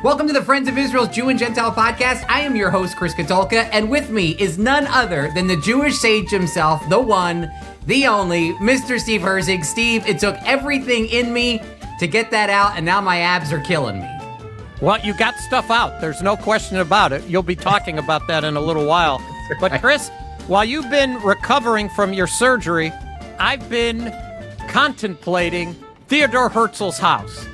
Welcome to the Friends of Israel's Jew and Gentile Podcast. I am your host, Chris Katulka, and with me is none other than the Jewish sage himself, the one, the only, Mr. Steve Herzl. Steve, it took everything in me to get that out, and now my abs are killing me. Well, you got stuff out. There's no question about it. You'll be talking about that in a little while. But Chris, while you've been recovering from your surgery, I've been contemplating Theodor Herzl's house.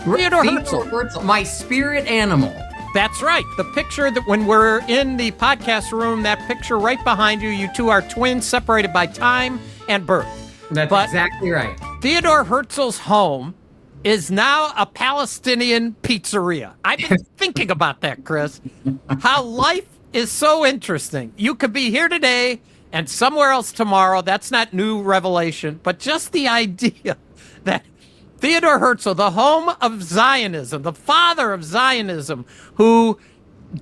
Theodor Herzl, my spirit animal. That's right. The picture that when we're in the podcast room, that picture right behind you, you two are twins separated by time and birth. That's exactly right. Theodor Herzl's home is now a Palestinian pizzeria. I've been thinking about that, Chris. How life is so interesting. You could be here today and somewhere else tomorrow. That's not new revelation, but just the idea that Theodor Herzl, the home of Zionism, the father of Zionism, who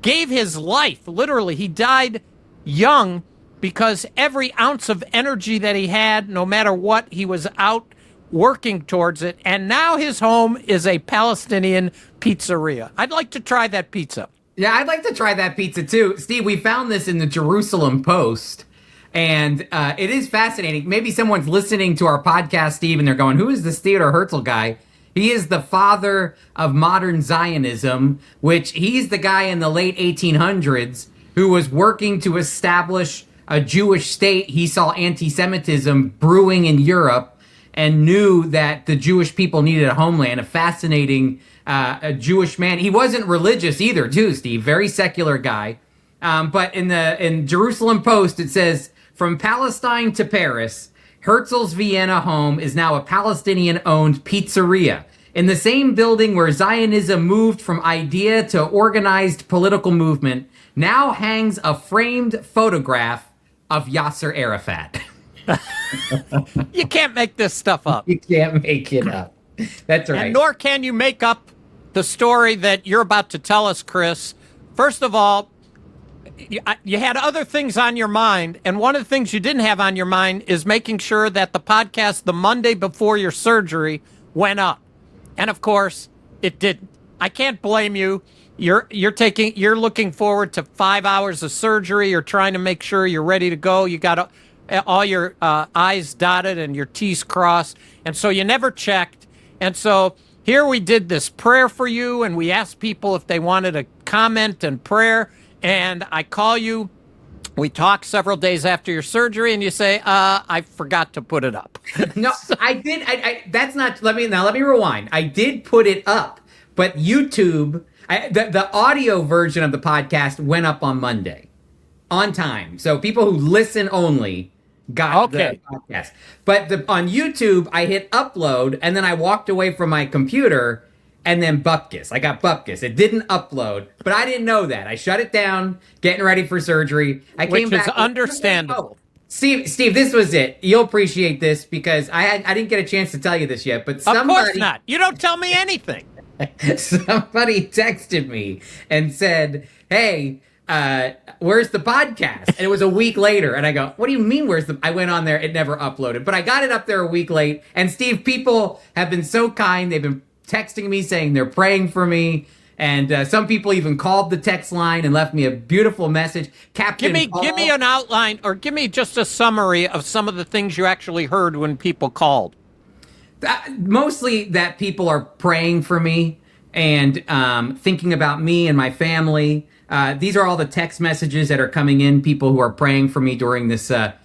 gave his life, literally, he died young because every ounce of energy that he had, no matter what, he was out working towards it. And now his home is a Palestinian pizzeria. I'd like to try that pizza. Yeah, I'd like to try that pizza too. Steve, we found this in the Jerusalem Post. And it is fascinating. Maybe someone's listening to our podcast, Steve, and they're going, who is this Theodor Herzl guy? He is the father of modern Zionism, which he's the guy in the late 1800s who was working to establish a Jewish state. He saw anti-Semitism brewing in Europe and knew that the Jewish people needed a homeland. A fascinating a Jewish man. He wasn't religious either, too, Steve. Very secular guy. But in Jerusalem Post, it says, from Palestine to Paris, Herzl's Vienna home is now a Palestinian-owned pizzeria. In the same building where Zionism moved from idea to organized political movement, now hangs a framed photograph of Yasser Arafat. You can't make this stuff up. You can't make it up. That's right. And nor can you make up the story that you're about to tell us, Chris. First of all, you had other things on your mind, and one of the things you didn't have on your mind is making sure that the podcast the Monday before your surgery went up. And of course, it didn't. I can't blame you. You're looking forward to 5 hours of surgery. You're trying to make sure you're ready to go. You got all your I's dotted and your T's crossed, and so you never checked. And so here we did this prayer for you, and we asked people if they wanted a comment and prayer. And I call you, we talk several days after your surgery, and you say, I forgot to put it up. No, I did. That's not, let me rewind. I did put it up, but YouTube, the audio version of the podcast went up on Monday, on time. So people who listen only got the podcast. But on YouTube, I hit upload, and then I walked away from my computer. And then bupkis. I got bupkis. It didn't upload, but I didn't know that. I shut it down, getting ready for surgery. I came back. Which is understandable. Steve, this was it. You'll appreciate this because I didn't get a chance to tell you this yet, but somebody... Of course not. You don't tell me anything. Somebody texted me and said, hey, where's the podcast? And it was a week later. And I go, what do you mean I went on there, it never uploaded. But I got it up there a week late. And Steve, people have been so kind. They've been texting me saying they're praying for me, and some people even called the text line and left me a beautiful message. Captain Paul, give me an outline, or give me just a summary of some of the things you actually heard when people called. Mostly that people are praying for me and thinking about me and my family. These are all the text messages that are coming in, people who are praying for me during this a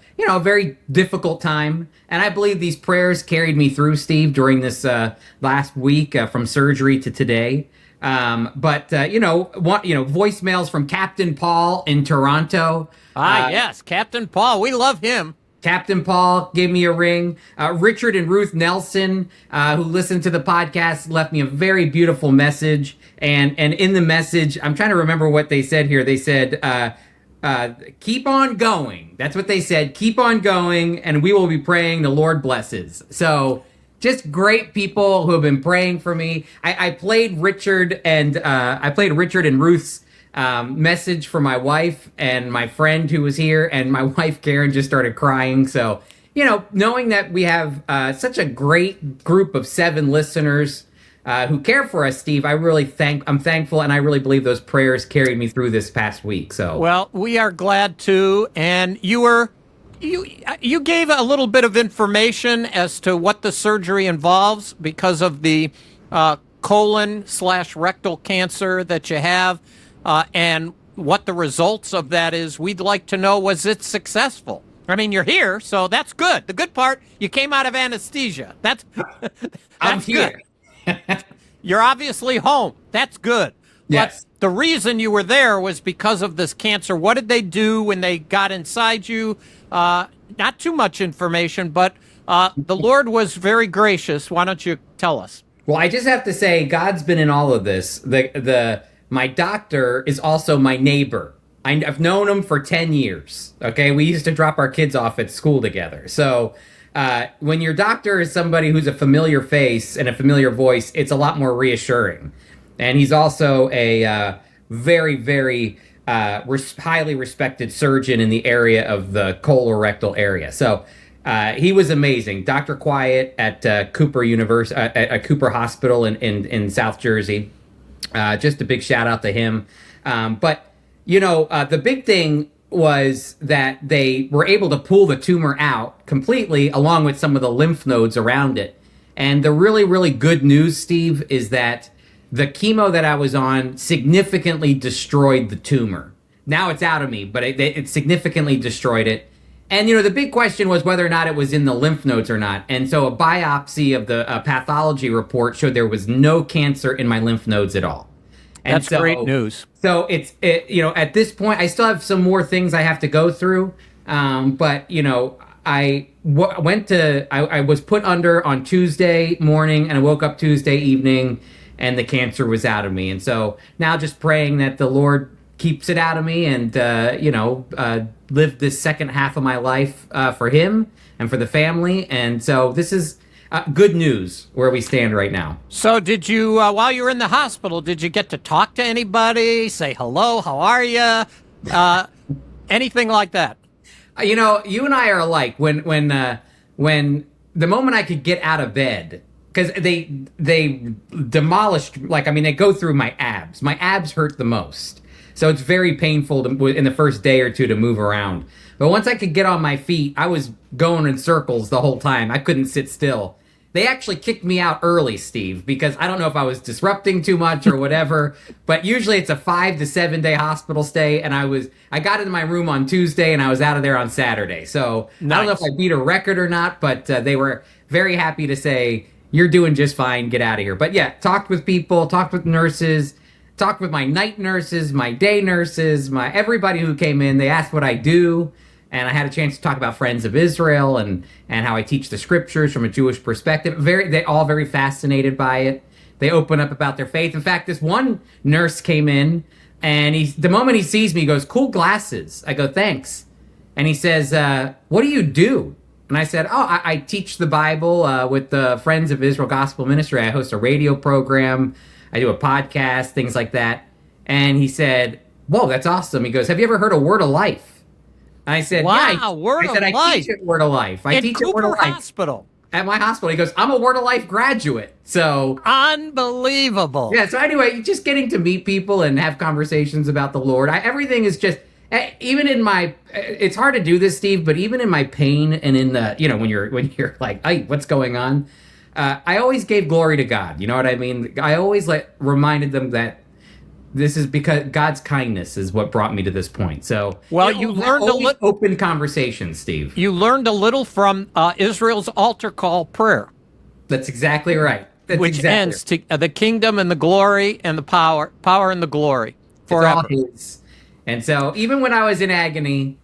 very difficult time. And I believe these prayers carried me through, Steve, during this last week from surgery to today. But voicemails from Captain Paul in Toronto. Yes, Captain Paul. We love him. Captain Paul gave me a ring. Richard and Ruth Nelson, who listened to the podcast, left me a very beautiful message. And in the message, I'm trying to remember what they said here. They said, keep on going. That's what they said. Keep on going, and we will be praying. The Lord blesses. So just great people who have been praying for me. I played Richard and Ruth's message for my wife and my friend who was here, and my wife Karen just started crying. So, knowing that we have such a great group of 7 listeners, who care for us, Steve. I'm thankful, and I really believe those prayers carried me through this past week. So, well, we are glad to, and you gave a little bit of information as to what the surgery involves because of the colon/rectal cancer that you have, and what the results of that is. We'd like to know, was it successful? I mean, you're here, so that's good. The good part, you came out of anesthesia. That's I'm here. Good. You're obviously home. That's good. Yes. But the reason you were there was because of this cancer. What did they do when they got inside you? Not too much information, but the Lord was very gracious. Why don't you tell us? Well, I just have to say, God's been in all of this. My doctor is also my neighbor. I've known him for 10 years. Okay, we used to drop our kids off at school together. So when your doctor is somebody who's a familiar face and a familiar voice, it's a lot more reassuring. And he's also a very, very highly respected surgeon in the area of the colorectal area. So he was amazing. Dr. Quiet at Cooper Hospital in South Jersey. Just a big shout out to him. But the big thing was that they were able to pull the tumor out completely, along with some of the lymph nodes around it. And the really, really good news, Steve, is that the chemo that I was on significantly destroyed the tumor. Now it's out of me, but it significantly destroyed it. And, the big question was whether or not it was in the lymph nodes or not. And so a biopsy of the pathology report showed there was no cancer in my lymph nodes at all. And That's great news. So at this point, I still have some more things I have to go through. But I was put under on Tuesday morning, and I woke up Tuesday evening, and the cancer was out of me. And so now just praying that the Lord keeps it out of me, and live this second half of my life for Him and for the family. And so this is good news where we stand right now. So did you, while you were in the hospital, did you get to talk to anybody, say hello, how are you, anything like that? You and I are alike. When the moment I could get out of bed, because they demolished, they go through my abs. My abs hurt the most. So it's very painful in the first day or two to move around. But once I could get on my feet, I was going in circles the whole time. I couldn't sit still. They actually kicked me out early, Steve, because I don't know if I was disrupting too much or whatever, but usually it's a 5 to 7 day hospital stay, and I got into my room on Tuesday, and I was out of there on Saturday. So nice. I don't know if I beat a record or not, but they were very happy to say, you're doing just fine, get out of here. But yeah, talked with people, talked with nurses, talked with my night nurses, my day nurses, everybody who came in. They asked what I do. And I had a chance to talk about Friends of Israel and how I teach the scriptures from a Jewish perspective. They all very fascinated by it. They open up about their faith. In fact, this one nurse came in, and the moment he sees me, he goes, "Cool glasses." I go, "Thanks." And he says, "What do you do?" And I said, "Oh, I teach the Bible with the Friends of Israel Gospel Ministry. I host a radio program. I do a podcast, things like that." And he said, "Whoa, that's awesome." He goes, "Have you ever heard of Word of Life?" I said, "Wow, yeah." Word of Life. I teach at Word of Life. I teach at Word of Life. Hospital. At my hospital. He goes, "I'm a Word of Life graduate." So unbelievable. Yeah. So anyway, just getting to meet people and have conversations about the Lord. Everything is just, even in my, it's hard to do this, Steve, but even in my pain and in the, when you're like, "Hey, what's going on?" I always gave glory to God. You know what I mean? I always reminded them that this is because God's kindness is what brought me to this point. So, you learned a little open conversation, Steve. You learned a little from Israel's altar call prayer. That's exactly right. Which ends to the kingdom and the glory and the power and the glory forever. It's all His. And so, even when I was in agony,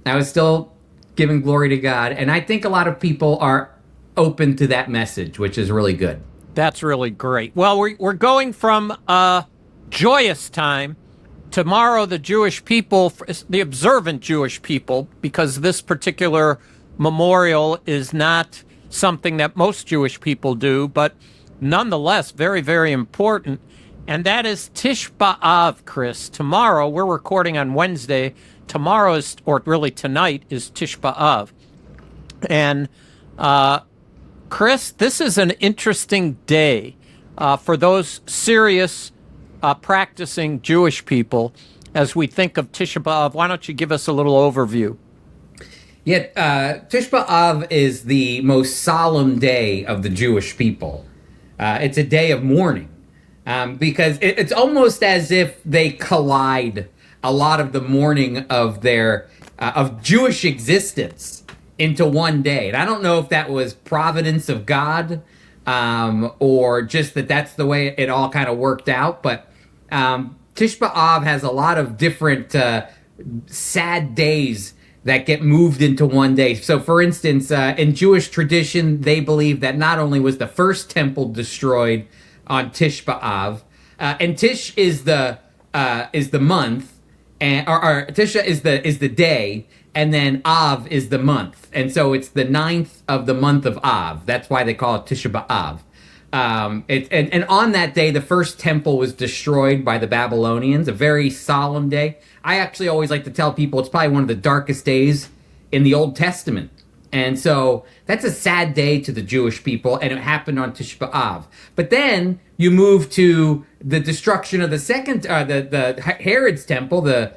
I was still giving glory to God. And I think a lot of people are open to that message, which is really good. That's really great. Well, we're going from joyous time. Tomorrow, the Jewish people, the observant Jewish people, because this particular memorial is not something that most Jewish people do, but nonetheless very, very important. And that is Tisha B'Av, Chris. Tomorrow, we're recording on Wednesday. Tomorrow is, or really tonight, is Tisha B'Av. And Chris, this is an interesting day. for those serious practicing Jewish people as we think of Tisha B'Av. Why don't you give us a little overview? Yeah, Tisha B'Av is the most solemn day of the Jewish people. It's a day of mourning because it's almost as if they collide a lot of the mourning of their of Jewish existence into one day. And I don't know if that was providence of God or just that's the way it all kind of worked out. But Tisha B'Av has a lot of different sad days that get moved into one day. So, for instance, in Jewish tradition, they believe that not only was the first temple destroyed on Tisha B'Av, and Tish is the month, and or Tisha is the day, and then Av is the month, and so it's the 9th of the month of Av. That's why they call it Tisha B'Av. And on that day, the first temple was destroyed by the Babylonians, a very solemn day. I actually always like to tell people it's probably one of the darkest days in the Old Testament. And so that's a sad day to the Jewish people, and it happened on Tisha B'Av. But then you move to the destruction of the second, the Herod's temple, the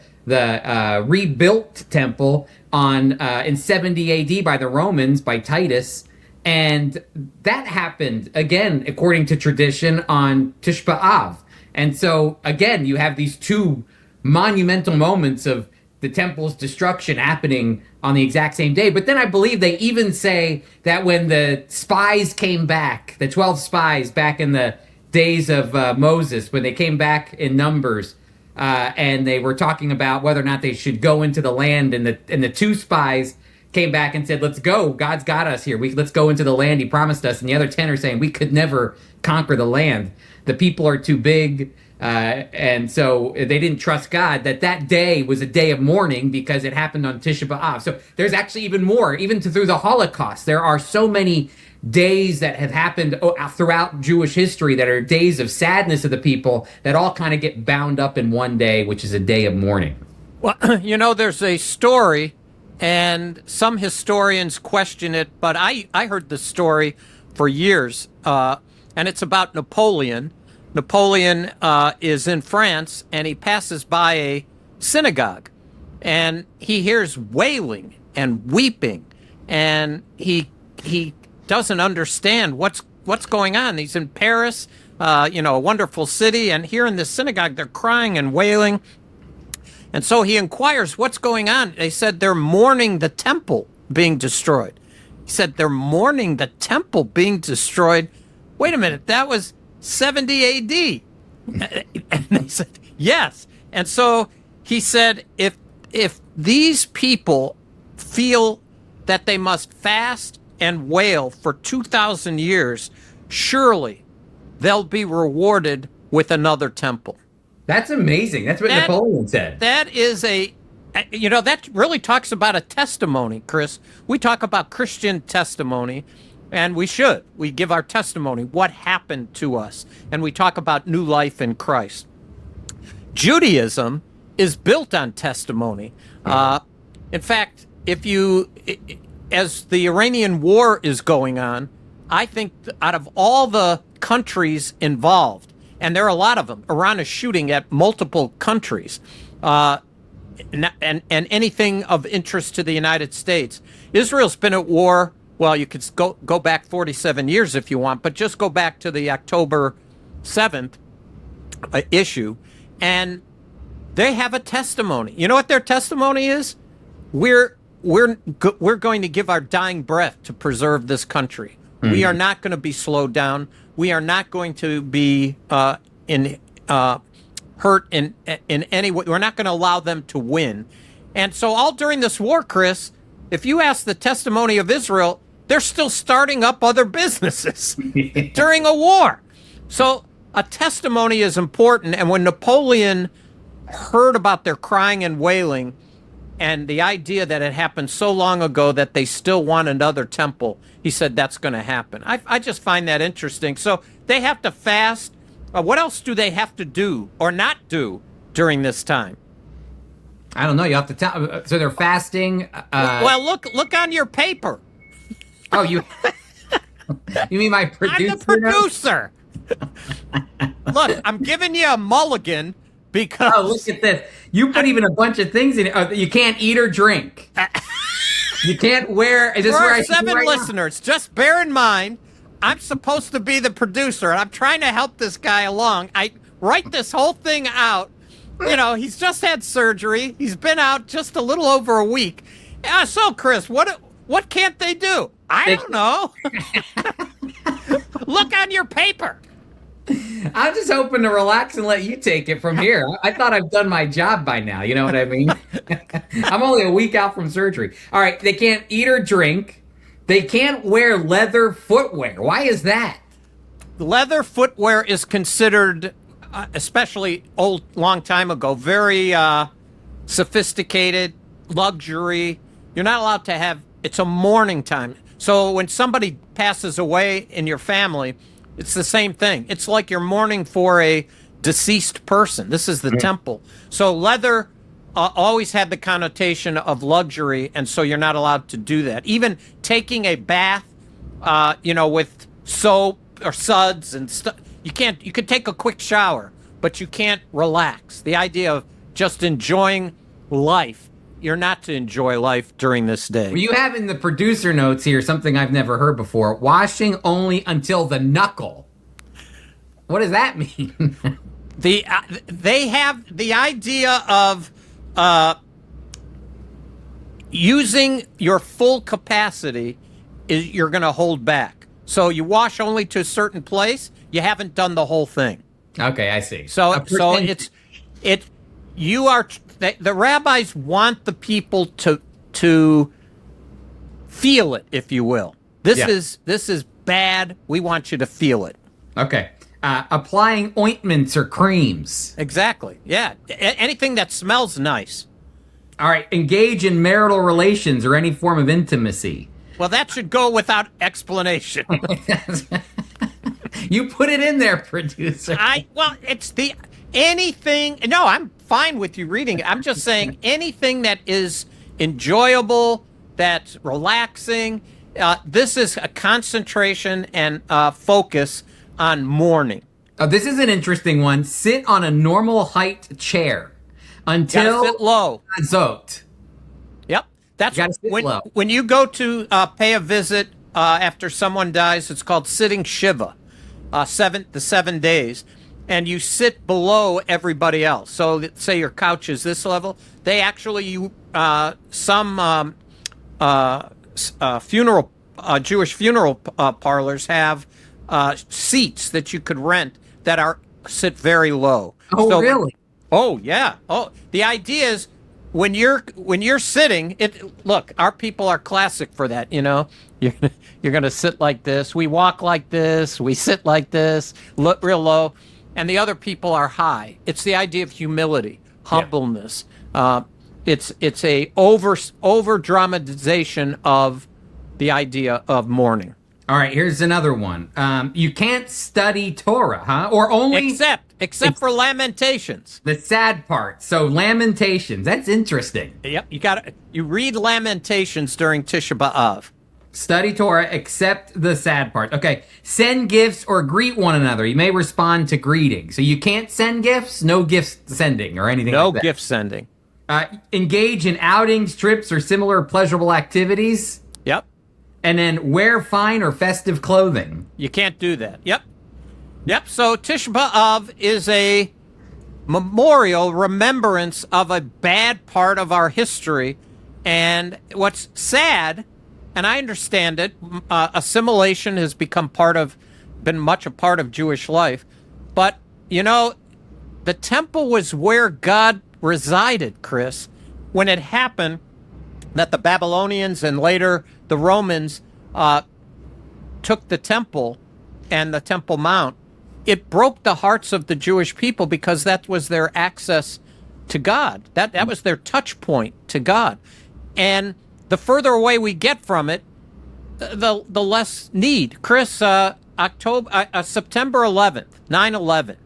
rebuilt temple in 70 AD by the Romans, by Titus. And that happened, again, according to tradition, on Tisha B'Av. And so, again, you have these two monumental moments of the temple's destruction happening on the exact same day. But then I believe they even say that when the spies came back, the 12 spies back in the days of Moses, when they came back in Numbers, and they were talking about whether or not they should go into the land, and the two spies came back and said, let's go. God's got us here. Let's go into the land he promised us. And the other 10 are saying, we could never conquer the land. The people are too big. And so they didn't trust God. That day was a day of mourning because it happened on Tisha B'Av. So there's actually even more, even through the Holocaust. There are so many days that have happened throughout Jewish history that are days of sadness of the people that all kind of get bound up in one day, which is a day of mourning. Well, there's a story, and some historians question it, but I heard this story for years, and it's about Napoleon. Napoleon is in France, and he passes by a synagogue, and he hears wailing and weeping, and he doesn't understand what's going on. He's in Paris, a wonderful city, and here in this synagogue, they're crying and wailing. And so he inquires, what's going on? They said they're mourning the temple being destroyed. He said, they're mourning the temple being destroyed. Wait a minute, that was 70 AD. And they said, yes. And so he said, if these people feel that they must fast and wail for 2,000 years, surely they'll be rewarded with another temple. That's amazing. That's what Napoleon said. That is that really talks about a testimony, Chris. We talk about Christian testimony, and we should. We give our testimony, what happened to us, and we talk about new life in Christ. Judaism is built on testimony. In fact, as the Iranian war is going on, I think out of all the countries involved, and there are a lot of them. Iran is shooting at multiple countries, and anything of interest to the United States. Israel's been at war. Well, you could go back 47 years if you want, but just go back to the October 7th issue, and they have a testimony. You know what their testimony is? We're going to give our dying breath to preserve this country. Mm-hmm. We are not going to be slowed down. We are not going to be hurt in any way. We're not going to allow them to win. And so all during this war, Chris, if you ask the testimony of Israel, they're still starting up other businesses during a war. So a testimony is important. And when Napoleon heard about their crying and wailing and the idea that it happened so long ago that they still want another temple, he said that's going to happen. I just find that interesting. So they have to fast. What else do they have to do or not do during this time? I don't know. You have to tell. So they're fasting. Well, look on your paper. Oh, you mean my producer? I'm the producer. Look, I'm giving you a mulligan because. Oh, look at this. You put even a bunch of things in it. Oh, you can't eat or drink. You can't wear. Is this For where our I should be 7 right now? listeners, just bear in mind, I'm supposed to be the producer, and I'm trying to help this guy along. I write this whole thing out. You know, he's just had surgery. He's been out just a little over a week. So, Chris, what can't they do? I don't know. Look on your paper. I'm just hoping to relax and let you take it from here. I thought I've done my job by now. You know what I mean? I'm only a week out from surgery. All right. They can't eat or drink. They can't wear leather footwear. Why is that? Leather footwear is considered, especially long time ago, very sophisticated, luxury. You're not allowed to have, it's a mourning time. So when somebody passes away in your family, it's the same thing. It's like you're mourning for a deceased person. This is the temple. So leather always had the connotation of luxury, and so you're not allowed to do that. Even taking a bath, with soap or suds and stuff, you can't. You could take a quick shower, but you can't relax. The idea of just enjoying life. You're not to enjoy life during this day. Well, you have in the producer notes here something I've never heard before. Washing only until the knuckle. What does that mean? They have the idea of using your full capacity is you're going to hold back. So you wash only to a certain place. You haven't done the whole thing. Okay, I see. So the rabbis want the people to feel it, if you will. This is bad. We want you to feel it. Okay. Applying ointments or creams. Exactly. Yeah. Anything that smells nice. All right. Engage in marital relations or any form of intimacy. Well, that should go without explanation. You put it in there, producer. It's anything. No, I'm fine with you reading it. I'm just saying anything that is enjoyable, that's relaxing. This is a concentration and focus on mourning. Oh, this is an interesting one. Sit on a normal height chair until sit low. Zot. Yep, that's low. When you go to pay a visit after someone dies. It's called sitting shiva, the 7 days, and you sit below everybody else. So, say your couch is this level. They actually some Jewish funeral parlors have seats that you could rent that sit very low. Oh, really? Oh, yeah. Oh, the idea is when you're sitting, look, our people are classic for that, you know. You're going to sit like this. We walk like this. We sit like this, look real low, and the other people are high. It's the idea of humility, humbleness. Yeah. It's a over dramatization of the idea of mourning. All right, here's another one. You can't study Torah, huh? Or only except for Lamentations. The sad part. So Lamentations. That's interesting. Yep, you read Lamentations during Tisha B'Av. Study Torah except the sad part. Okay, send gifts or greet one another. You may respond to greeting. So you can't send gifts, no gift sending or anything like that. No gift sending. Engage in outings, trips, or similar pleasurable activities. Yep. And then wear fine or festive clothing. You can't do that. Yep. So Tisha B'Av is a memorial remembrance of a bad part of our history. And what's sad, and I understand it, assimilation has been much a part of Jewish life. But, you know, the temple was where God resided, Chris, when it happened that the Babylonians and later the Romans took the temple and the Temple Mount. It broke the hearts of the Jewish people because that was their access to God. That was their touch point to God. And the further away we get from it, the less need. Chris, September 11th, 9/11.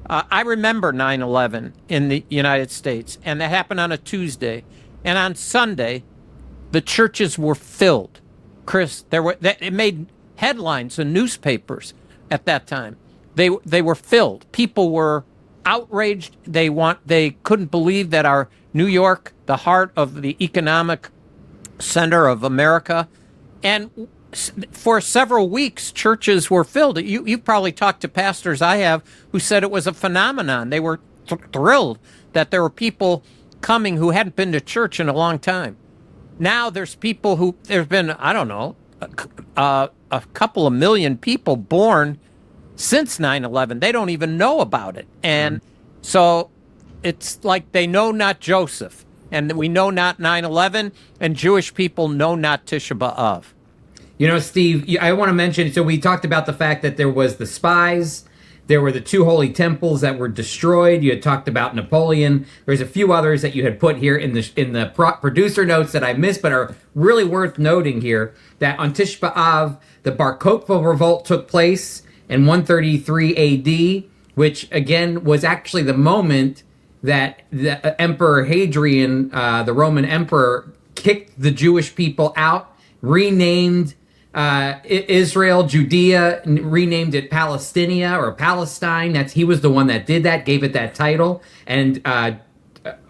I remember 9/11 in the United States, and that happened on a Tuesday. And on Sunday, the churches were filled. Chris, it made headlines in newspapers at that time. they were filled. People were outraged. They couldn't believe that our New York, the heart of the economic center of America, and for several weeks, churches were filled. You've probably talked to pastors, I have, who said it was a phenomenon. They were thrilled that there were people coming who hadn't been to church in a long time. Now there's been, I don't know, a couple of million people born since 9/11. They don't even know about it. And so it's like they know not Joseph, and we know not 9/11, and Jewish people know not Tisha B'Av. You know, Steve, I want to mention, so we talked about the fact that there was the spies, there were the two holy temples that were destroyed. You had talked about Napoleon. There's a few others that you had put here in the producer notes that I missed, but are really worth noting here, that on Tisha B'Av, the Bar Kochba revolt took place in 133 AD, which again was actually the moment that the Emperor Hadrian, the Roman emperor, kicked the Jewish people out, renamed Israel, Judea, renamed it Palestinia or Palestine. He was the one that did that, gave it that title, and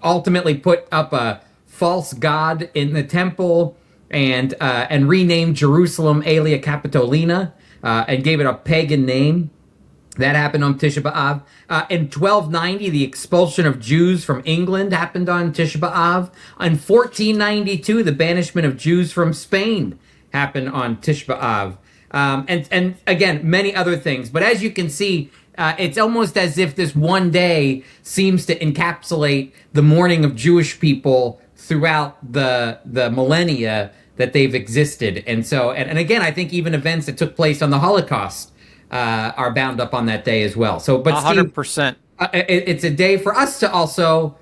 ultimately put up a false god in the temple, and renamed Jerusalem Aelia Capitolina, and gave it a pagan name. That happened on Tisha B'Av. In 1290, the expulsion of Jews from England happened on Tisha B'Av. In 1492, the banishment of Jews from Spain happened on Tisha B'Av. And again, many other things. But as you can see, it's almost as if this one day seems to encapsulate the mourning of Jewish people throughout the millennia that they've existed. And so, and again, I think even events that took place on the Holocaust are bound up on that day as well. So, but 100%. Steve, it's a day for us to also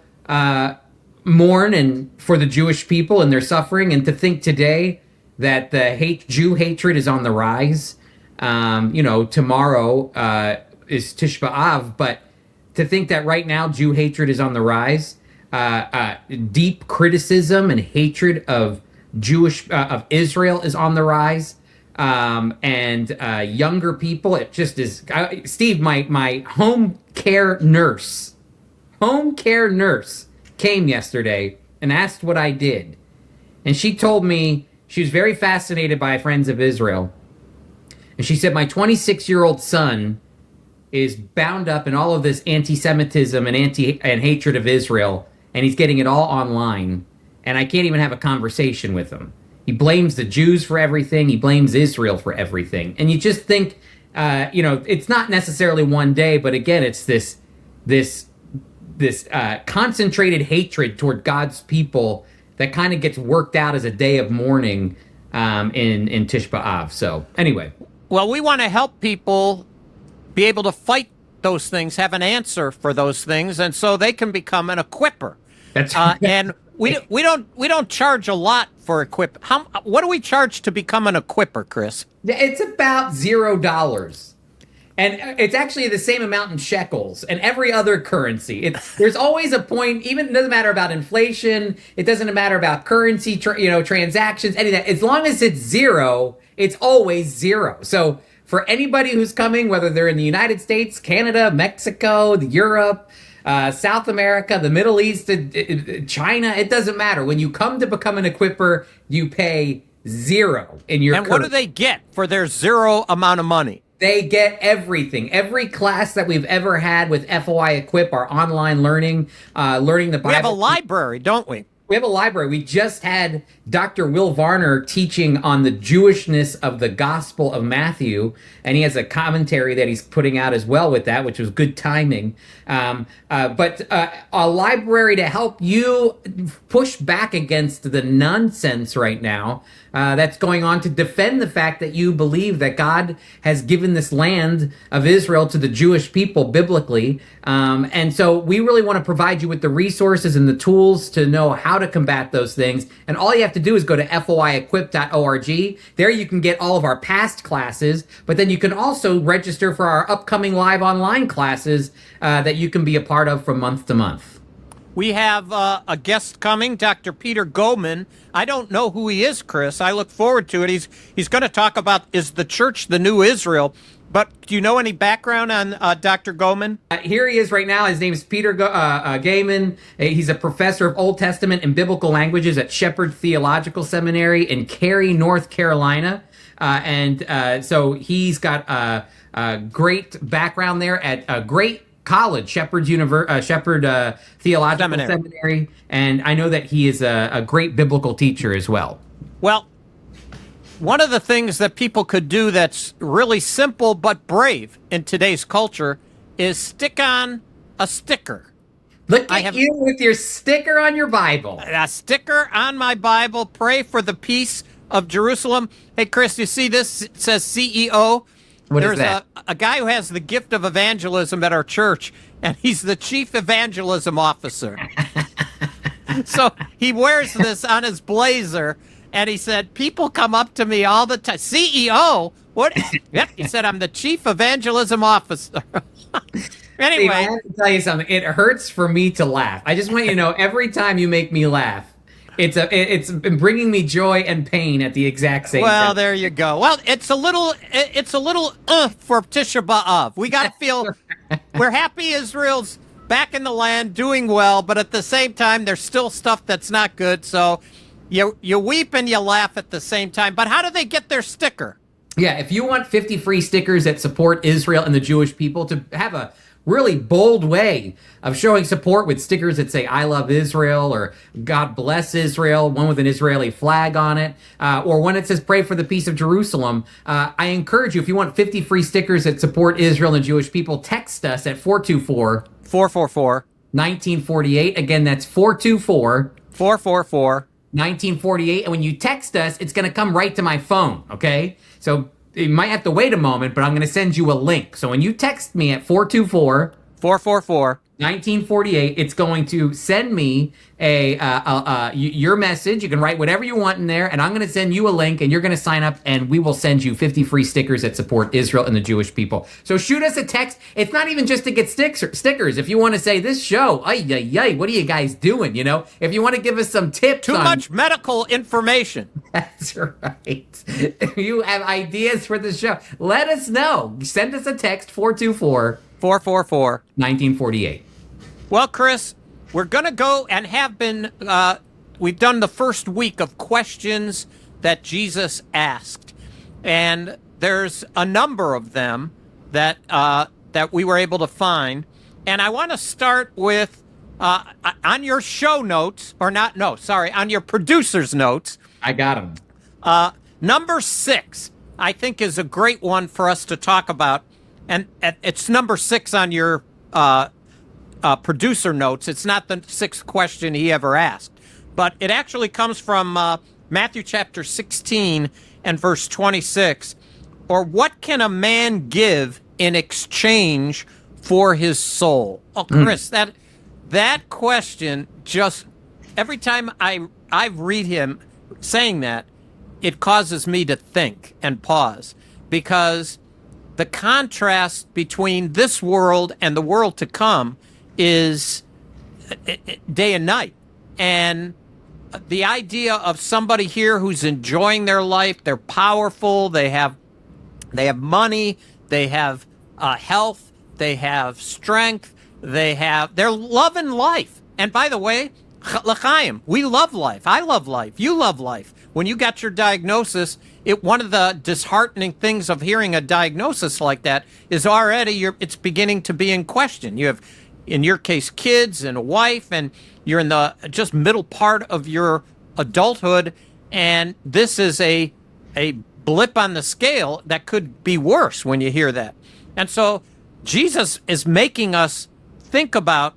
mourn and for the Jewish people and their suffering, and to think today that the Jew hatred is on the rise. Tomorrow is Tisha B'Av, but to think that right now Jew hatred is on the rise, deep criticism and hatred of of Israel is on the rise. And younger people, it just is. Steve, my home care nurse came yesterday and asked what I did. And she told me she was very fascinated by Friends of Israel. And she said, my 26-year-old son is bound up in all of this anti-Semitism and hatred of Israel, and he's getting it all online. And I can't even have a conversation with him. He blames the Jews for everything. He blames Israel for everything. And you just think, it's not necessarily one day, but again, it's this concentrated hatred toward God's people that kind of gets worked out as a day of mourning in Tisha B'Av. So anyway. Well, we want to help people be able to fight those things, have an answer for those things, and so they can become an equipper. That's right. And we don't charge a lot for equip. What do we charge to become an equipper, Chris? It's about $0. And it's actually the same amount in shekels and every other currency. There's always a point, even it doesn't matter about inflation, it doesn't matter about currency, transactions, any of that. As long as it's zero, it's always zero. So for anybody who's coming, whether they're in the United States, Canada, Mexico, Europe, South America, the Middle East, China, it doesn't matter. When you come to become an equipper, you pay zero in your currency. What do they get for their zero amount of money? They get everything. Every class that we've ever had with FOI Equip, our online learning the Bible. We have a library, don't we? We have a library. We just had Dr. Will Varner teaching on the Jewishness of the Gospel of Matthew, and he has a commentary that he's putting out as well with that, which was good timing. But a library to help you push back against the nonsense right now that's going on, to defend the fact that you believe that God has given this land of Israel to the Jewish people biblically. And so we really want to provide you with the resources and the tools to know how to combat those things. And all you have to do is go to foiequip.org. There you can get all of our past classes, but then you can also register for our upcoming live online classes that you can be a part of from month to month. We have a guest coming, Dr. Peter Goldman. I don't know who he is, Chris. I look forward to it. He's going to talk about, is the church the new Israel? But do you know any background on Dr. Goman? Here he is right now. His name is Peter Gaiman. He's a professor of Old Testament and Biblical Languages at Shepherd Theological Seminary in Cary, North Carolina. So he's got a great background there at a great college, Shepherd Theological Seminary. And I know that he is a great biblical teacher as well. Well, one of the things that people could do that's really simple but brave in today's culture is stick on a sticker. Look at you with your sticker on your Bible. A sticker on my Bible, pray for the peace of Jerusalem. Hey, Chris, you see this? It says CEO. There's a guy who has the gift of evangelism at our church, and he's the chief evangelism officer. So he wears this on his blazer. And he said, people come up to me all the time. CEO? What? Yep, he said, I'm the chief evangelism officer. Anyway. Steve, I have to tell you something. It hurts for me to laugh. I just want you to know, every time you make me laugh, it's bringing me joy and pain at the exact same time. Well, there you go. Well, it's a little for Tisha B'Av. We got to feel we're happy Israel's back in the land, doing well, but at the same time, there's still stuff that's not good. So you weep and you laugh at the same time. But how do they get their sticker? Yeah, if you want 50 free stickers that support Israel and the Jewish people, to have a really bold way of showing support with stickers that say I love Israel or God bless Israel, one with an Israeli flag on it, or one that says pray for the peace of Jerusalem, I encourage you, if you want 50 free stickers that support Israel and the Jewish people, text us at 424-444-1948. Again, that's 424-444 1948. And when you text us, it's going to come right to my phone, okay? So you might have to wait a moment, but I'm going to send you a link. So when you text me at 424-444 1948, it's going to send me your message. You can write whatever you want in there, and I'm going to send you a link, and you're going to sign up, and we will send you 50 free stickers that support Israel and the Jewish people. So shoot us a text. It's not even just to get stickers. If you want to say, this show, what are you guys doing? You know, if you want to give us some tips. Too much medical information. That's right. If you have ideas for the show, let us know. Send us a text, 424-444 1948. Well, Chris, we're going to go and have been, we've done the first week of questions that Jesus asked. And there's a number of them that we were able to find. And I want to start with, on your show notes, on your producer's notes. I got them. Number 6, I think, is a great one for us to talk about. And it's number 6 on your producer notes. It's not the 6th question he ever asked, but it actually comes from Matthew chapter 16 and verse 26. Or what can a man give in exchange for his soul? Oh, Chris, that question, just every time I read him saying that, it causes me to think and pause, because the contrast between this world and the world to come is day and night. And the idea of somebody here who's enjoying their life, they're powerful, they have money, they have health, they have strength, they're loving life. And by the way, l'chaim, we love life. I love life. You love life. When you got your diagnosis, one of the disheartening things of hearing a diagnosis like that is already it's beginning to be in question. You have, in your case, kids and a wife, and you're in the just middle part of your adulthood, and this is a blip on the scale that could be worse when you hear that. And so Jesus is making us think about,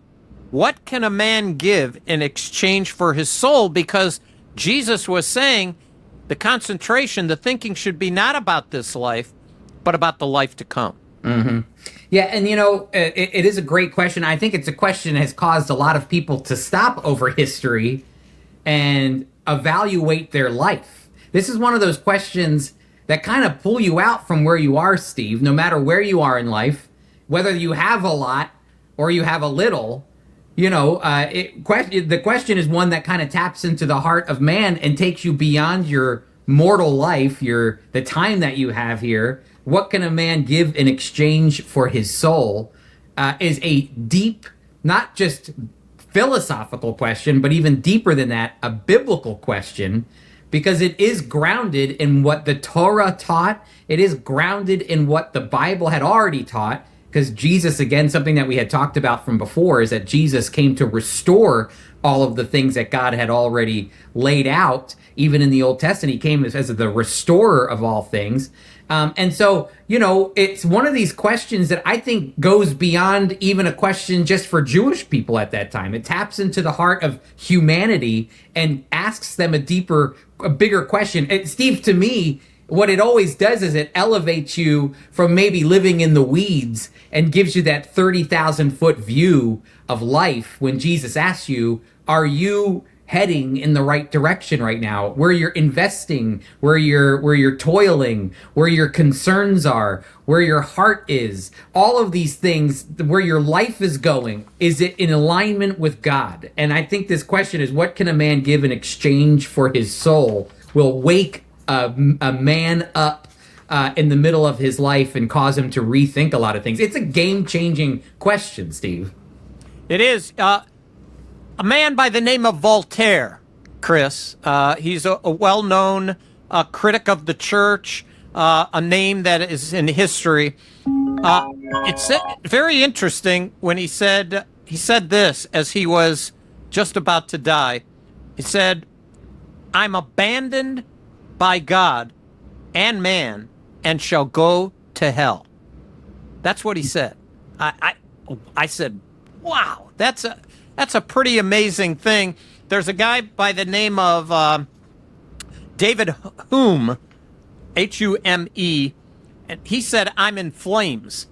what can a man give in exchange for his soul? Because Jesus was saying the concentration, the thinking should be not about this life, but about the life to come. Mm-hmm. Yeah, and it is a great question. I think it's a question that has caused a lot of people to stop over history and evaluate their life. This is one of those questions that kind of pull you out from where you are, Steve, no matter where you are in life, whether you have a lot or you have a little. The question is one that kind of taps into the heart of man and takes you beyond your mortal life, the time that you have here, what can a man give in exchange for his soul, is a deep, not just philosophical question, but even deeper than that, a biblical question, because it is grounded in what the Torah taught. It is grounded in what the Bible had already taught, because Jesus, again, something that we had talked about from before, is that Jesus came to restore all of the things that God had already laid out. Even in the Old Testament, he came as the restorer of all things. And so, it's one of these questions that I think goes beyond even a question just for Jewish people at that time. It taps into the heart of humanity and asks them a bigger question. And Steve, to me, what it always does is it elevates you from maybe living in the weeds and gives you that 30,000-foot view of life when Jesus asks you, are you heading in the right direction right now, where you're investing, where you're toiling, where your concerns are, where your heart is, all of these things, where your life is going, is it in alignment with God? And I think this question is, what can a man give in exchange for his soul, will wake a man up in the middle of his life and cause him to rethink a lot of things. It's a game-changing question, Steve. It is. A man by the name of Voltaire, Chris. He's a well-known critic of the church, a name that is in history. It's very interesting when he said this as he was just about to die. He said, "I'm abandoned by God and man and shall go to hell." That's what he said. I said, wow, that's a pretty amazing thing. There's a guy by the name of David Hume, Hume, and he said, "I'm in flames,"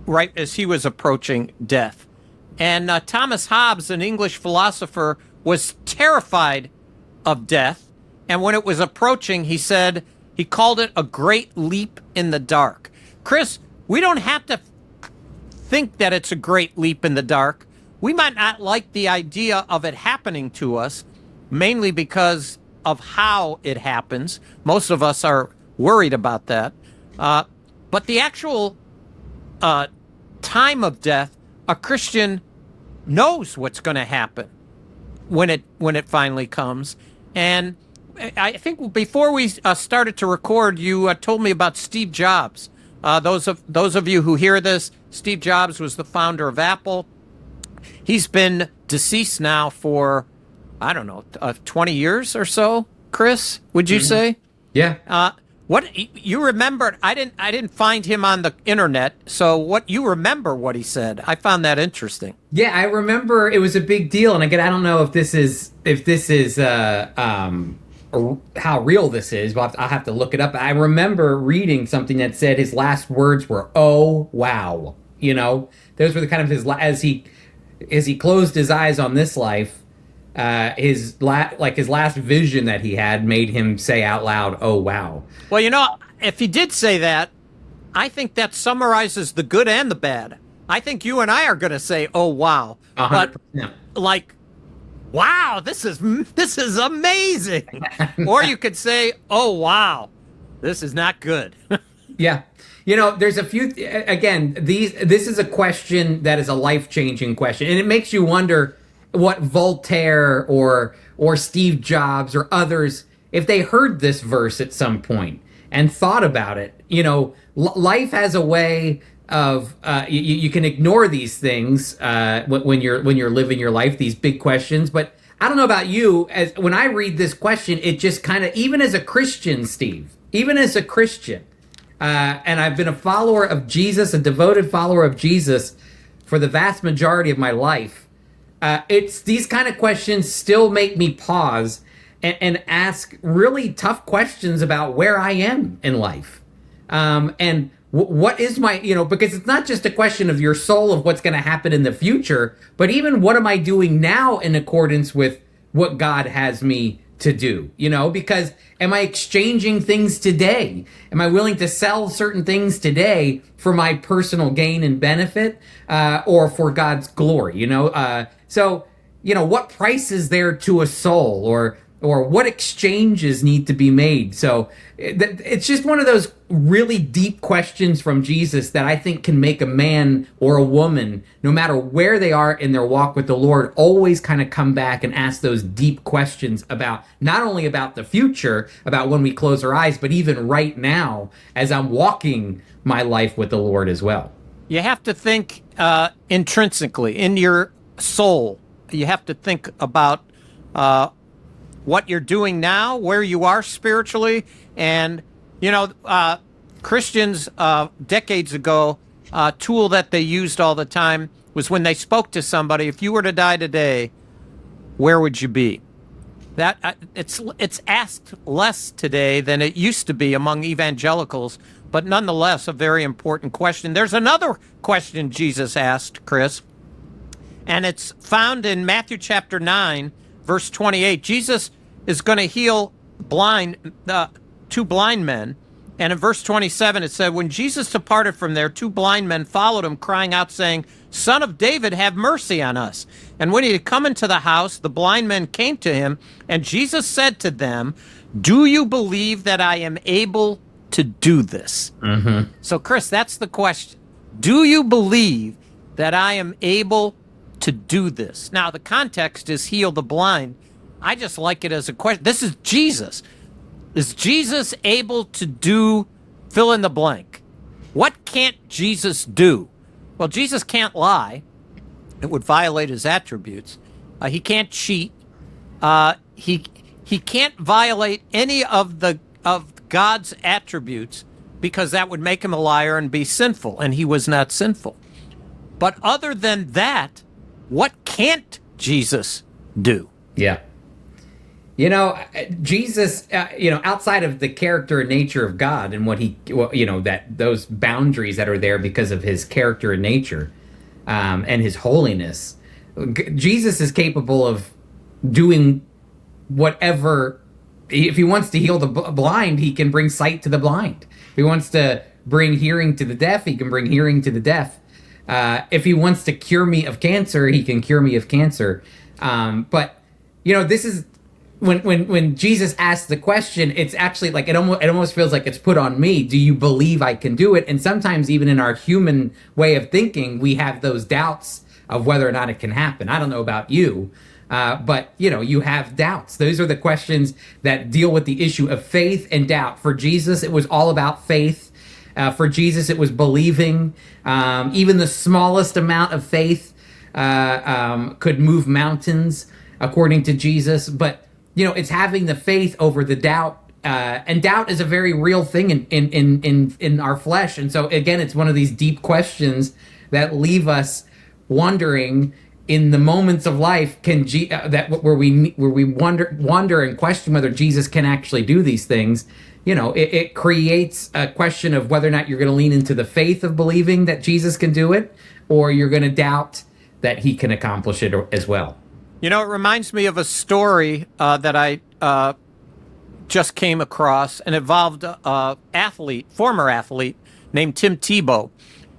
right as he was approaching death. And Thomas Hobbes, an English philosopher, was terrified of death. And when it was approaching, he said, he called it a great leap in the dark. Chris, we don't have to think that it's a great leap in the dark. We might not like the idea of it happening to us, mainly because of how it happens. Most of us are worried about that. But the actual time of death, a Christian knows what's going to happen when it finally comes. And I think before we started to record, you told me about Steve Jobs. Those of you who hear this, Steve Jobs was the founder of Apple. He's been deceased now for, I don't know, 20 years or so, Chris, would you say? Yeah. What you remembered? I didn't find him on the internet. So what you remember what he said? I found that interesting. Yeah, I remember it was a big deal. And again, I don't know if this is how real this is. I'll have to look it up. I remember reading something that said his last words were, "Oh, wow." Those were the kind of his, as he closed his eyes on this life, his last vision that he had made him say out loud, "Oh, wow." Well, if he did say that, I think that summarizes the good and the bad. I think you and I are going to say, "Oh, wow." 100%. But wow, this is amazing. Or you could say, "Oh, wow, this is not good." Yeah. There's a few, again, this is a question that is a life-changing question. And it makes you wonder what Voltaire or Steve Jobs or others, if they heard this verse at some point and thought about it. Life has a way of, you can ignore these things when you're living your life, these big questions. But I don't know about you, when I read this question, it just kind of, even as a Christian, Steve, even as a Christian, and I've been a follower of Jesus, a devoted follower of Jesus for the vast majority of my life. It's these kind of questions still make me pause and ask really tough questions about where I am in life. And what is my, because it's not just a question of your soul, of what's going to happen in the future, but even what am I doing now in accordance with what God has me to do, because am I exchanging things today? Am I willing to sell certain things today for my personal gain and benefit, or for God's glory? So, what price is there to a soul? Or, or what exchanges need to be made. So it's just one of those really deep questions from Jesus that I think can make a man or a woman, no matter where they are in their walk with the Lord, always kind of come back and ask those deep questions about not only about the future, about when we close our eyes, but even right now as I'm walking my life with the Lord as well. You have to think intrinsically in your soul. You have to think about what you're doing now, where you are spiritually. And, Christians decades ago, a tool that they used all the time was when they spoke to somebody, if you were to die today, where would you be? That it's asked less today than it used to be among evangelicals, but nonetheless a very important question. There's another question Jesus asked, Chris, and it's found in Matthew chapter 9, verse 28. Jesus is going to heal two blind men. And in verse 27, it said, when Jesus departed from there, two blind men followed him, crying out, saying, Son of David, have mercy on us. And when he had come into the house, the blind men came to him, and Jesus said to them, do you believe that I am able to do this? Mm-hmm. So, Chris, that's the question. Do you believe that I am able to do this? Now, the context is heal the blind. I just like it as a question. This is Jesus. Is Jesus able to do fill in the blank? What can't Jesus do? Well, Jesus can't lie. It would violate his attributes. He can't cheat. He can't violate any of God's attributes because that would make him a liar and be sinful, and he was not sinful. But other than that, what can't Jesus do? Yeah. Jesus, outside of the character and nature of God and that those boundaries that are there because of his character and nature and his holiness, Jesus is capable of doing whatever. If he wants to heal the blind, he can bring sight to the blind. If he wants to bring hearing to the deaf, he can bring hearing to the deaf. If he wants to cure me of cancer, he can cure me of cancer. But this is when Jesus asks the question, it's actually like it almost feels like it's put on me. Do you believe I can do it? And sometimes even in our human way of thinking, we have those doubts of whether or not it can happen. I don't know about you, but you have doubts. Those are the questions that deal with the issue of faith and doubt. For Jesus, it was all about faith. For Jesus, it was believing. Even the smallest amount of faith could move mountains, according to Jesus. But it's having the faith over the doubt, and doubt is a very real thing in our flesh. And so again, it's one of these deep questions that leave us wondering in the moments of life, where we wonder and question whether Jesus can actually do these things. It creates a question of whether or not you're going to lean into the faith of believing that Jesus can do it, or you're going to doubt that he can accomplish it as well. It reminds me of a story that I just came across, and involved a former athlete named Tim Tebow.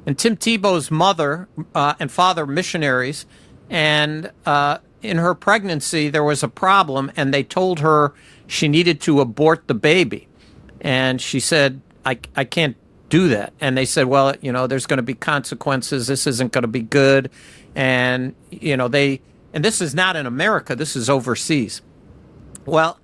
And Tim Tebow's mother and father missionaries, and in her pregnancy there was a problem, and they told her she needed to abort the baby. And she said, I can't do that. And they said, well, there's going to be consequences. This isn't going to be good. And, and this is not in America. This is overseas. Well,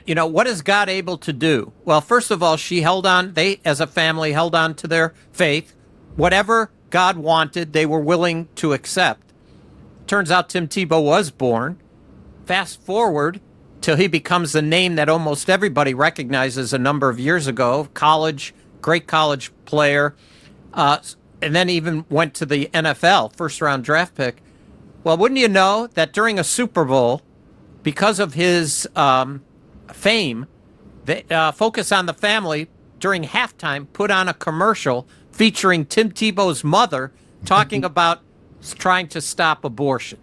what is God able to do? Well, first of all, they as a family held on to their faith. Whatever God wanted, they were willing to accept. Turns out Tim Tebow was born. Fast forward till he becomes the name that almost everybody recognizes a number of years ago. Great college player. And then even went to the NFL, first-round draft pick. Well, wouldn't you know that during a Super Bowl, because of his fame, the Focus on the Family, during halftime, put on a commercial featuring Tim Tebow's mother talking about trying to stop abortion.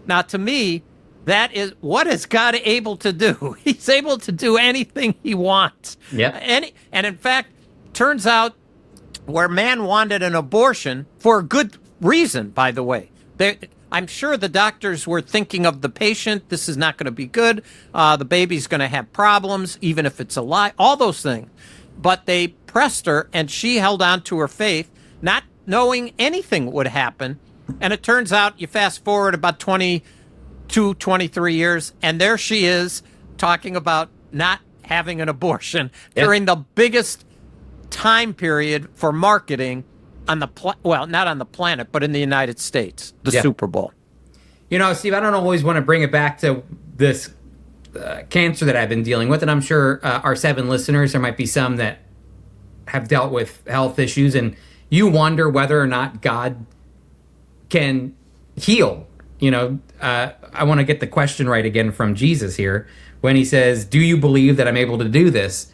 Now, to me, that is, what is God able to do? He's able to do anything he wants. Yeah. And in fact, turns out where man wanted an abortion for a good reason, by the way. I'm sure the doctors were thinking of the patient. This is not going to be good. The baby's going to have problems, even if it's alive, all those things. But they pressed her, and she held on to her faith, not knowing anything would happen. And it turns out, you fast forward about 22, 23 years, and there she is talking about not having an abortion during the biggest time period for marketing on the not on the planet, but in the United States, the Super Bowl. You know, Steve, I don't always want to bring it back to this cancer that I've been dealing with, and I'm sure our 7 listeners, there might be some that have dealt with health issues, and you wonder whether or not God can heal. You know, I want to get the question right again from Jesus here when he says, do you believe that I'm able to do this?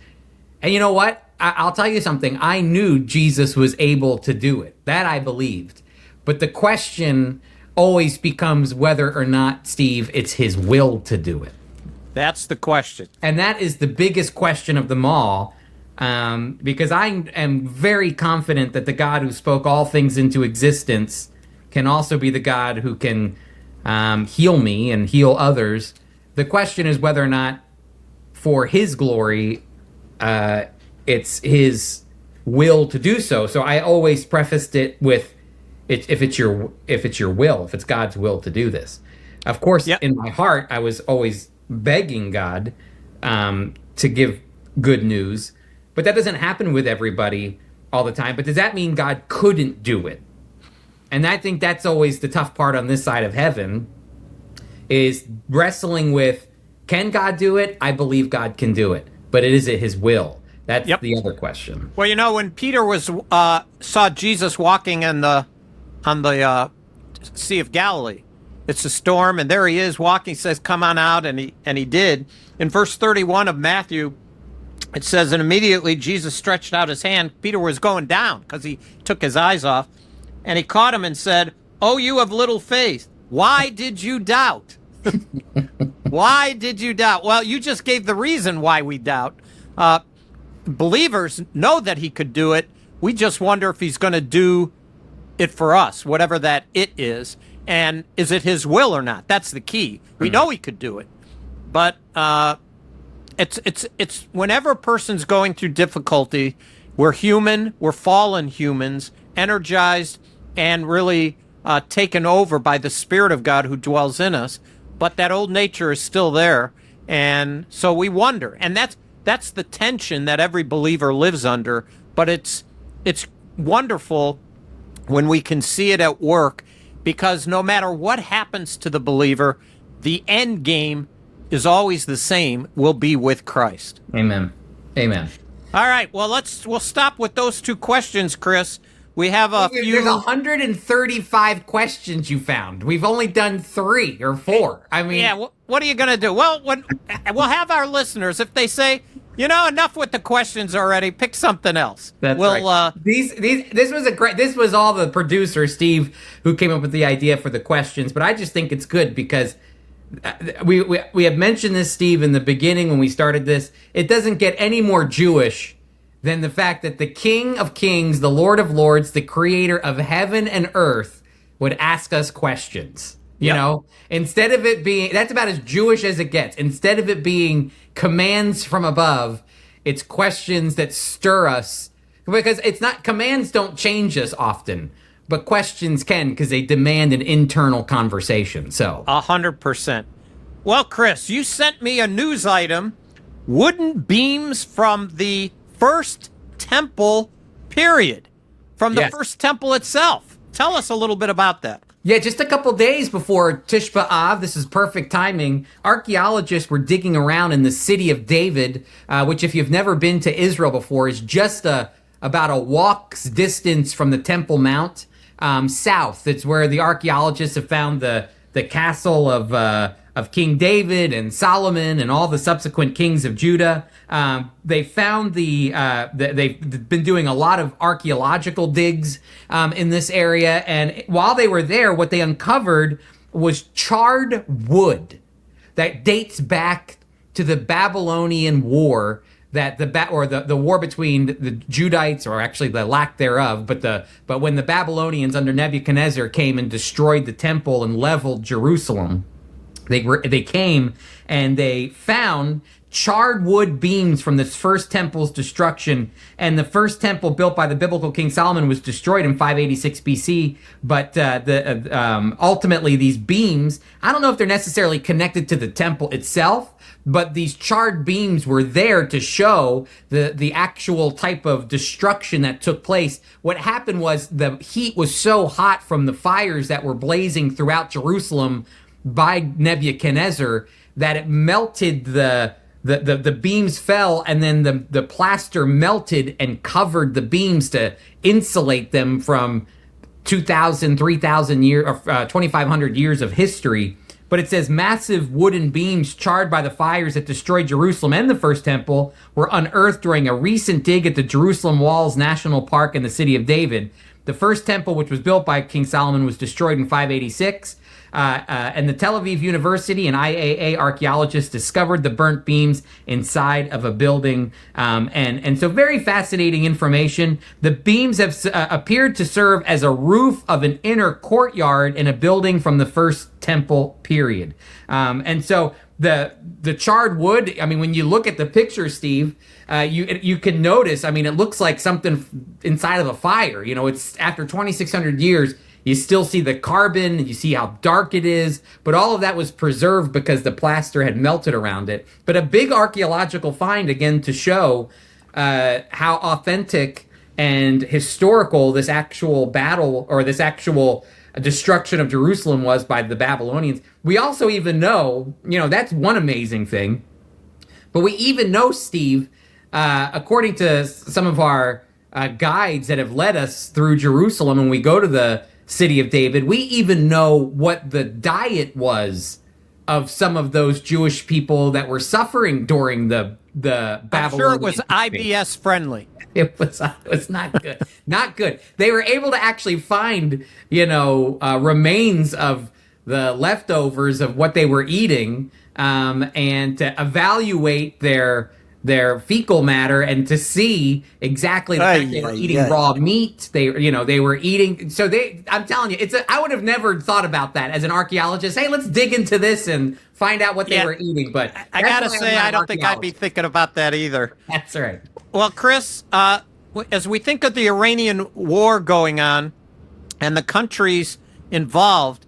And you know what? I'll tell you something. I knew Jesus was able to do it. That I believed. But the question always becomes whether or not, Steve, it's his will to do it. That's the question. And that is the biggest question of them all, because I am very confident that the God who spoke all things into existence can also be the God who can heal me and heal others. The question is whether or not, for his glory, it's his will to do so. So I always prefaced it with, if it's your will, if it's God's will to do this. Of course, in my heart, I was always begging God to give good news, but that doesn't happen with everybody all the time. But does that mean God couldn't do it? And I think that's always the tough part on this side of heaven, is wrestling with, can God do it? I believe God can do it, but is it his will? That's the other question. Well, you know, when Peter saw Jesus walking on the Sea of Galilee, it's a storm, and there he is walking. He says, "Come on out," and he did. In verse 31 of Matthew, it says, "And immediately Jesus stretched out his hand." Peter was going down because he took his eyes off, and he caught him and said, "Oh, you of little faith, why did you doubt?" Why did you doubt? Well, you just gave the reason why we doubt. Believers know that he could do it. We just wonder if he's going to do it for us, whatever that it is. And is it his will or not? That's the key. We know he could do it. But it's whenever a person's going through difficulty, we're human, we're fallen humans, energized and really taken over by the Spirit of God who dwells in us. But that old nature is still there. And so we wonder. And that's the tension that every believer lives under. But it's wonderful when we can see it at work, because no matter what happens to the believer, the end game is always the same. We'll be with Christ. Amen. Amen. All right. Well, we'll stop with those 2 questions, Chris. We have a few. There's 135 questions you found. We've only done 3 or 4. I mean, yeah. What are you going to do? Well, we'll have our listeners, if they say, enough with the questions already, pick something else. That's right. This was all the producer, Steve, who came up with the idea for the questions. But I just think it's good because we have mentioned this, Steve, in the beginning when we started this. It doesn't get any more Jewish than the fact that the King of Kings, the Lord of Lords, the creator of heaven and earth would ask us questions. You know, instead of it being, that's about as Jewish as it gets. Instead of it being commands from above, it's questions that stir us, because it's not, commands don't change us often, but questions can, because they demand an internal conversation. So 100%. Well, Chris, you sent me a news item, wooden beams from the first temple period, from the first temple itself. Tell us a little bit about that. Yeah, just a couple days before Tisha B'Av, this is perfect timing, archaeologists were digging around in the city of David, which, if you've never been to Israel before, is just about a walk's distance from the Temple Mount, south. It's where the archaeologists have found the castle of King David and Solomon and all the subsequent kings of Judah. They found they've been doing a lot of archaeological digs in this area, and while they were there, what they uncovered was charred wood that dates back to the Babylonian War that the war between the Judites, or actually the lack thereof, but when the Babylonians under Nebuchadnezzar came and destroyed the temple and leveled Jerusalem, they came and they found charred wood beams from this first temple's destruction. And the first temple built by the biblical King Solomon was destroyed in 586 BC. But ultimately, these beams, I don't know if they're necessarily connected to the temple itself, but these charred beams were there to show the actual type of destruction that took place. What happened was the heat was so hot from the fires that were blazing throughout Jerusalem by Nebuchadnezzar that it melted the beams fell, and then the plaster melted and covered the beams to insulate them from 2,000, 3,000 years, or 2,500 years of history. But it says massive wooden beams charred by the fires that destroyed Jerusalem and the first temple were unearthed during a recent dig at the Jerusalem Walls National Park in the city of David. The first temple, which was built by King Solomon, was destroyed in 586. And the Tel Aviv University and IAA archaeologists discovered the burnt beams inside of a building. And so very fascinating information. The beams have appeared to serve as a roof of an inner courtyard in a building from the first temple period. And so the charred wood, I mean, when you look at the picture, Steve, you can notice, I mean, it looks like something inside of a fire. You know, it's after 2,600 years. You still see the carbon, you see how dark it is, but all of that was preserved because the plaster had melted around it. But a big archaeological find, again, to show how authentic and historical this actual battle, or this actual destruction of Jerusalem, was by the Babylonians. We also even know, you know, that's one amazing thing, but we even know, Steve, according to some of our guides that have led us through Jerusalem, when we go to the city of David, we even know what the diet was of some of those Jewish people that were suffering during the Babylonian. I'm sure it was IBS friendly. It was not good. Not good. They were able to actually find, you know, remains of the leftovers of what they were eating, and to evaluate their fecal matter and to see exactly the fact they were eating raw meat. They were eating. So I'm telling you, I would have never thought about that as an architologist. Hey, let's dig into this and find out what they were eating. But I gotta say, I don't think I'd be thinking about that either. That's right. Well, Chris, as we think of the Iranian war going on and the countries involved,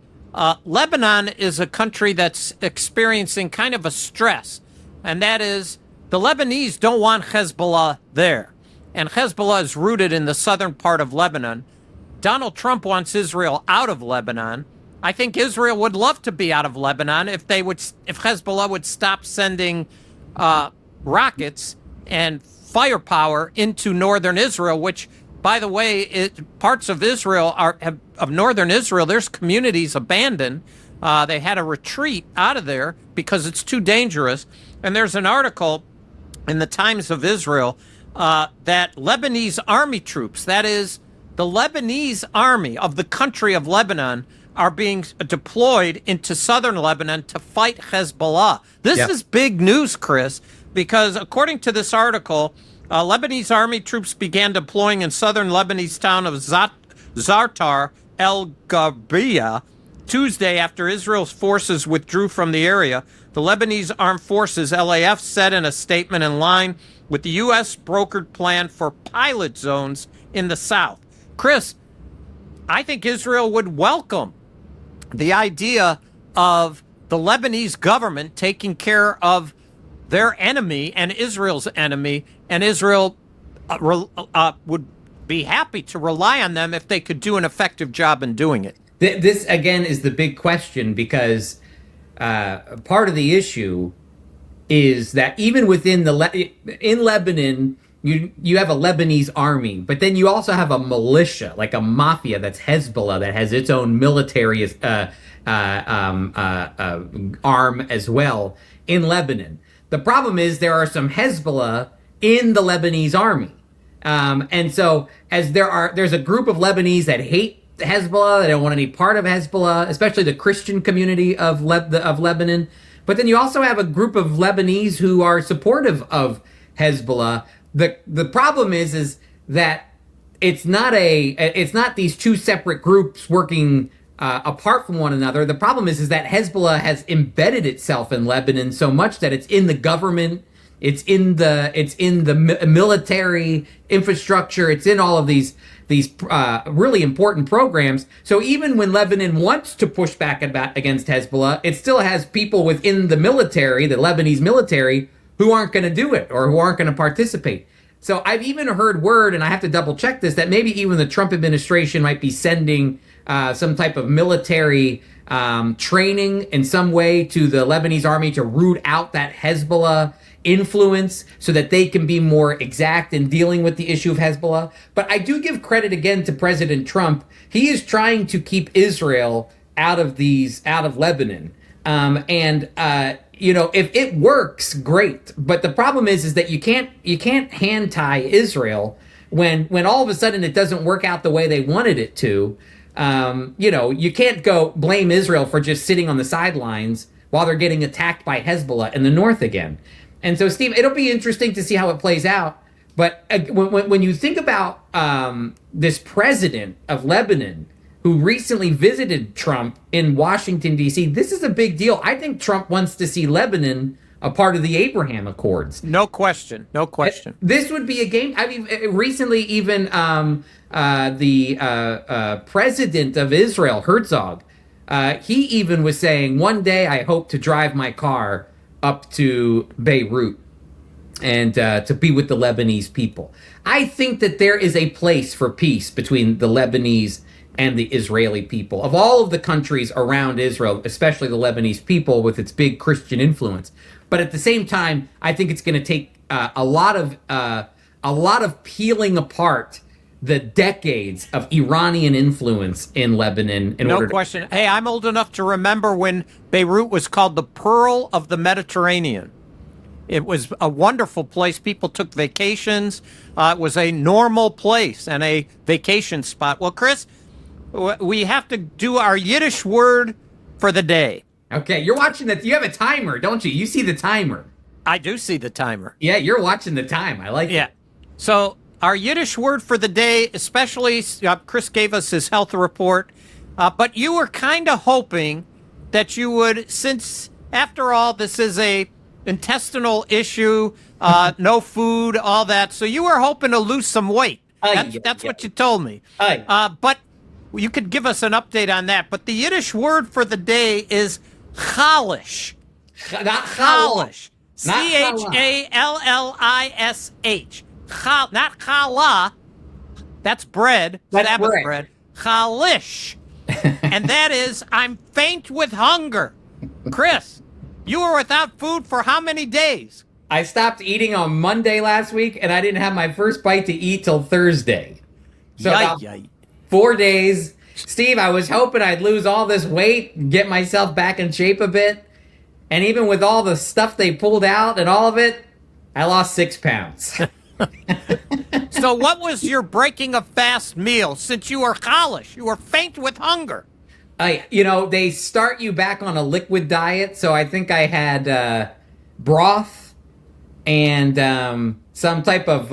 Lebanon is a country that's experiencing kind of a stress, and that is, the Lebanese don't want Hezbollah there. And Hezbollah is rooted in the southern part of Lebanon. Donald Trump wants Israel out of Lebanon. I think Israel would love to be out of Lebanon if Hezbollah would stop sending rockets and firepower into northern Israel, which, by the way, parts of Israel of northern Israel, there's communities abandoned. They had to retreat out of there because it's too dangerous. And there's an article in the Times of Israel that Lebanese army troops, that is, the Lebanese army of the country of Lebanon, are being deployed into southern Lebanon to fight Hezbollah. This is big news, Chris, because according to this article, Lebanese army troops began deploying in southern Lebanese town of Zartar el-Gharbiya Tuesday after Israel's forces withdrew from the area. The Lebanese Armed Forces, LAF, said in a statement in line with the U.S. brokered plan for pilot zones in the south. Chris, I think Israel would welcome the idea of the Lebanese government taking care of their enemy and Israel's enemy, and Israel would be happy to rely on them if they could do an effective job in doing it. This, again, is the big question, because part of the issue is that even within in Lebanon, you have a Lebanese army, but then you also have a militia, like a mafia, that's Hezbollah, that has its own military arm as well in Lebanon. The problem is there are some Hezbollah in the Lebanese army, and so there's a group of Lebanese that hate Hezbollah. They don't want any part of Hezbollah, especially the Christian community of Lebanon. But then you also have a group of Lebanese who are supportive of Hezbollah. The problem is that it's not these two separate groups working apart from one another. The problem is that Hezbollah has embedded itself in Lebanon so much that it's in the government, it's in the military infrastructure, it's in all of these really important programs. So even when Lebanon wants to push back against Hezbollah, it still has people within the military, the Lebanese military, who aren't going to do it or who aren't going to participate. So I've even heard word, and I have to double check this, that maybe even the Trump administration might be sending some type of military training in some way to the Lebanese army to root out that Hezbollah influence so that they can be more exact in dealing with the issue of Hezbollah. But I do give credit again to President Trump. He is trying to keep Israel out of Lebanon. If it works, great. But the problem is that you can't hand tie Israel when all of a sudden it doesn't work out the way they wanted it to. You can't go blame Israel for just sitting on the sidelines while they're getting attacked by Hezbollah in the north again. And so, Steve, it'll be interesting to see how it plays out. But when you think about this president of Lebanon who recently visited Trump in Washington, D.C., this is a big deal. I think Trump wants to see Lebanon a part of the Abraham Accords. No question. No question. This would be a game. I mean, recently even the president of Israel, Herzl, he even was saying, one day I hope to drive my car up to Beirut and to be with the Lebanese people. I think that there is a place for peace between the Lebanese and the Israeli people. Of all of the countries around Israel, especially the Lebanese people with its big Christian influence. But at the same time, I think it's going to take a lot of peeling apart the decades of Iranian influence in Lebanon. No question. Hey, I'm old enough to remember when Beirut was called the Pearl of the Mediterranean. It was a wonderful place. People took vacations. It was a normal place and a vacation spot. Well, Chris, we have to do our Yiddish word for the day. Okay, you're watching that. You have a timer, don't you? You see the timer. I do see the timer. Yeah, you're watching the time. I like it. Yeah. So our Yiddish word for the day, especially Chris gave us his health report, but you were kind of hoping that you would, since after all this is a intestinal issue, no food, all that, so you were hoping to lose some weight. That's what you told me. But you could give us an update on that. But the Yiddish word for the day is Challish. Not Challish. Challish. Not challah. That's bread. That's Sabbath bread. Challish. And that is, I'm faint with hunger. Chris, you were without food for how many days? I stopped eating on Monday last week, and I didn't have my first bite to eat till Thursday. So about 4 days. Steve, I was hoping I'd lose all this weight, get myself back in shape a bit. And even with all the stuff they pulled out and all of it, I lost 6 pounds. So what was your breaking a fast meal since you were Challish? You were faint with hunger. They start you back on a liquid diet. So I think I had broth and some type of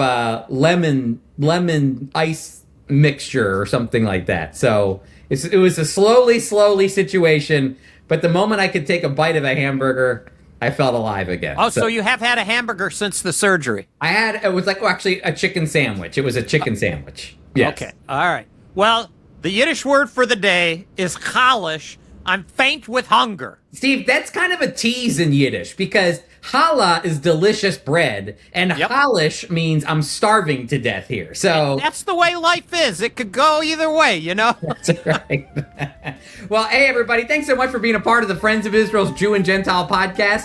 lemon ice mixture or something like that. So it was a slowly situation. But the moment I could take a bite of a hamburger, I felt alive again. Oh, so you have had a hamburger since the surgery? It was actually a chicken sandwich. It was a chicken sandwich. Yes. Okay. All right. Well, the Yiddish word for the day is Challish. I'm faint with hunger. Steve, that's kind of a tease in Yiddish because challah is delicious bread and Challish means I'm starving to death here. So and that's the way life is. It could go either way, you know? That's right. Well, hey, everybody. Thanks so much for being a part of the Friends of Israel's Jew and Gentile podcast.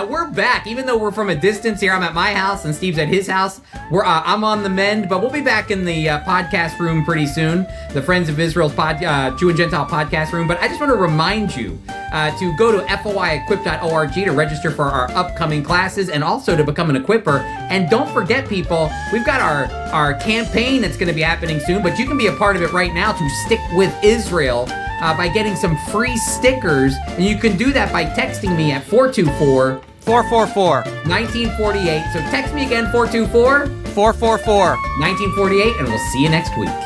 We're back, even though we're from a distance here. I'm at my house and Steve's at his house. I'm on the mend, but we'll be back in the podcast room pretty soon, the Friends of Israel's Jew and Gentile podcast room. But I just want to remind you to go to foiequip.org to register for our upcoming classes and also to become an equipper. And don't forget, people, we've got our campaign that's going to be happening soon, but you can be a part of it right now to stick with Israel by getting some free stickers. And you can do that by texting me at 424 444. 1948. So text me again, 424 444. 1948, and we'll see you next week.